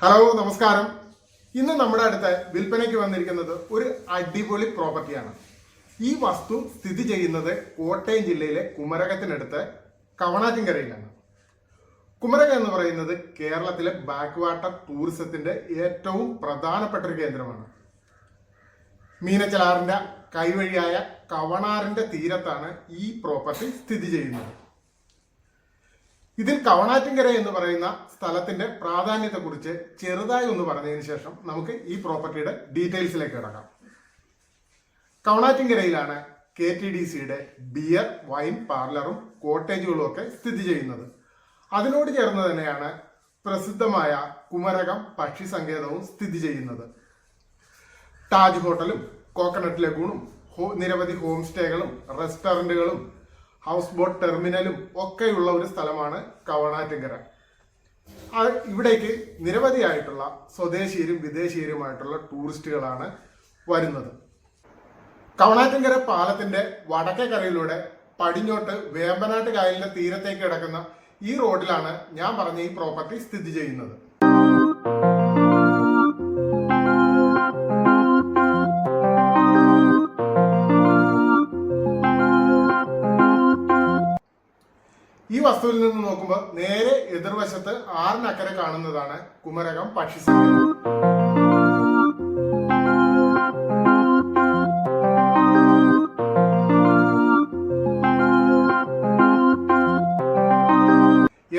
Hello നമസ്കാരം. ഇന്ന് നമ്മുടെ അടുത്ത് വിൽപ്പനയ്ക്ക് വന്നിരിക്കുന്നത് ഒരു അടിപൊളി പ്രോപ്പർട്ടിയാണ്. ഈ വസ്തു സ്ഥിതി ചെയ്യുന്നത് കോട്ടയം ജില്ലയിലെ കുമരകത്തിനടുത്ത് കവണാറ്റിൻകരയിലാണ്. കുമരകം എന്ന് പറയുന്നത് കേരളത്തിലെ ബാക്ക് വാട്ടർ ടൂറിസത്തിന്റെ ഏറ്റവും പ്രധാനപ്പെട്ട ഒരു കേന്ദ്രമാണ്. മീനച്ചലാറിന്റെ കൈവഴിയായ കവണാറിന്റെ തീരത്താണ് ഈ പ്രോപ്പർട്ടി സ്ഥിതി ചെയ്യുന്നത്. ഇതിൽ കവണാറ്റിൻകര എന്ന് പറയുന്ന സ്ഥലത്തിന്റെ പ്രാധാന്യത്തെക്കുറിച്ച് ചെറുതായി ഒന്ന് പറഞ്ഞതിന് ശേഷം നമുക്ക് ഈ പ്രോപ്പർട്ടിയുടെ ഡീറ്റെയിൽസിലേക്ക് കിടക്കാം. കവണാറ്റിൻകരയിലാണ് KTDCയുടെ ബിയർ, വൈൻ പാർലറും കോട്ടേജുകളും ഒക്കെ സ്ഥിതി ചെയ്യുന്നത്. അതിനോട് ചേർന്ന് തന്നെയാണ് പ്രസിദ്ധമായ കുമരകം പക്ഷി സങ്കേതവും സ്ഥിതി ചെയ്യുന്നത്. താജ് ഹോട്ടലും കോക്കനട്ട് ലഗൂണും നിരവധി ഹോം സ്റ്റേകളും റെസ്റ്റോറന്റുകളും ഹൗസ് ബോട്ട് ടെർമിനലും ഒക്കെയുള്ള ഒരു സ്ഥലമാണ് കവണാറ്റിൻകര. ഇവിടേക്ക് നിരവധിയായിട്ടുള്ള സ്വദേശീയരും വിദേശീയരുമായിട്ടുള്ള ടൂറിസ്റ്റുകളാണ് വരുന്നത്. കവണാറ്റിൻകര പാലത്തിന്റെ വടക്കേ കരയിലൂടെ പടിഞ്ഞോട്ട് വേമ്പനാട്ട് കായലിന്റെ തീരത്തേക്ക് കിടക്കുന്ന ഈ റോഡിലാണ് ഞാൻ പറഞ്ഞ ഈ പ്രോപ്പർട്ടി സ്ഥിതി ചെയ്യുന്നത്. ഈ വസ്തുവിൽ നിന്ന് നോക്കുമ്പോൾ നേരെ എതിർവശത്ത് ആറിനക്കരെ കാണുന്നതാണ് കുമരകം പക്ഷി സങ്കേതം.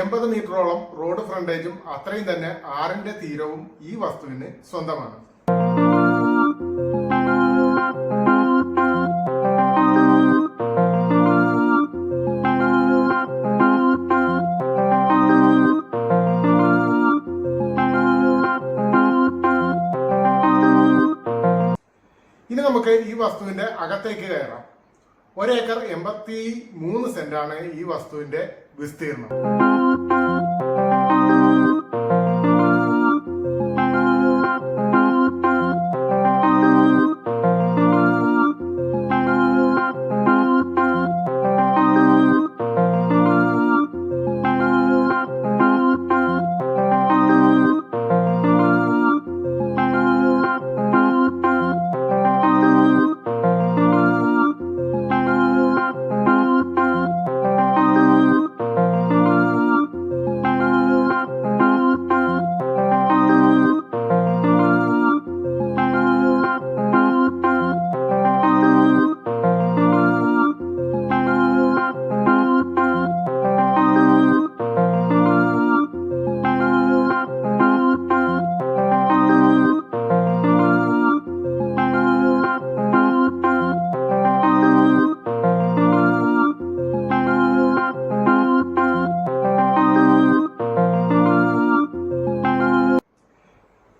എൺപത് മീറ്ററോളം റോഡ് ഫ്രണ്ടേജും അത്രയും തന്നെ ആറിന്റെ തീരവും ഈ വസ്തുവിന് സ്വന്തമാണ്. ഇനി നമുക്ക് ഈ വസ്തുവിന്റെ അകത്തേക്ക് കയറാം. 1 ഏക്കർ 83 സെന്റാണ് ഈ വസ്തുവിന്റെ വിസ്തീർണം.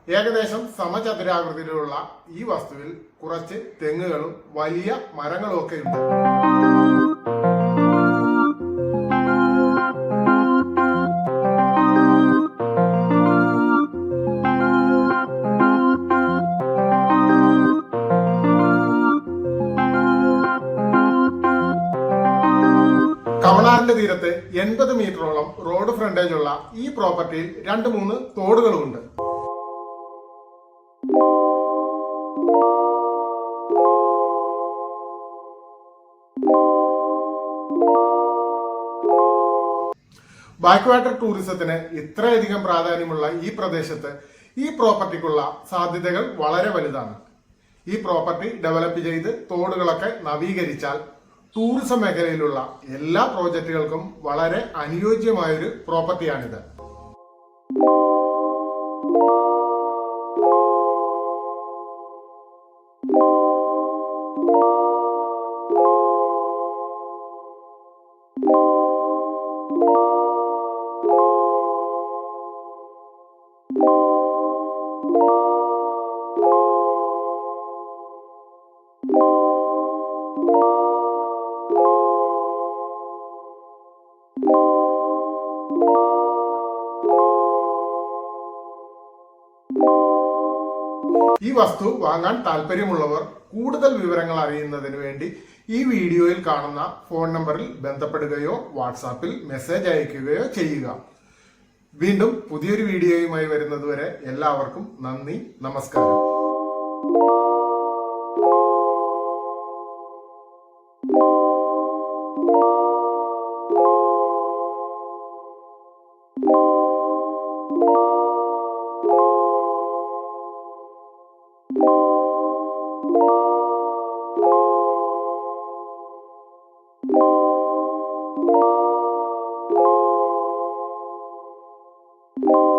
ഏകദേശം സമചതുരാകൃതിയിലുള്ള ഈ വസ്തുവിൽ കുറച്ച് തെങ്ങുകളും വലിയ മരങ്ങളും ഒക്കെ ഉണ്ട്. കവണാറിന്റെ തീരത്ത് 80 മീറ്ററോളം റോഡ് ഫ്രണ്ടേജ് ഉള്ള ഈ പ്രോപ്പർട്ടിയിൽ 2-3 തോടുകളുമുണ്ട്. ബാക്ക് വാട്ടർ ടൂറിസത്തിന് ഇത്രയധികം പ്രാധാന്യമുള്ള ഈ പ്രദേശത്ത് ഈ പ്രോപ്പർട്ടിക്കുള്ള സാധ്യതകൾ വളരെ വലുതാണ്. ഈ പ്രോപ്പർട്ടി ഡെവലപ്പ് ചെയ്ത് തോടുകളൊക്കെ നവീകരിച്ചാൽ ടൂറിസം മേഖലയിലുള്ള എല്ലാ പ്രോജക്റ്റുകൾക്കും വളരെ അനുയോജ്യമായൊരു പ്രോപ്പർട്ടിയാണിത്. ഈ വസ്തു വാങ്ങാൻ താല്പര്യമുള്ളവർ കൂടുതൽ വിവരങ്ങൾ അറിയുന്നതിന് വേണ്ടി ഈ വീഡിയോയിൽ കാണുന്ന ഫോൺ നമ്പറിൽ ബന്ധപ്പെടുകയോ വാട്സാപ്പിൽ മെസ്സേജ് അയക്കുകയോ ചെയ്യുക. വീണ്ടും പുതിയൊരു വീഡിയോയുമായി വരുന്നതുവരെ എല്ലാവർക്കും നന്ദി, നമസ്കാരം. you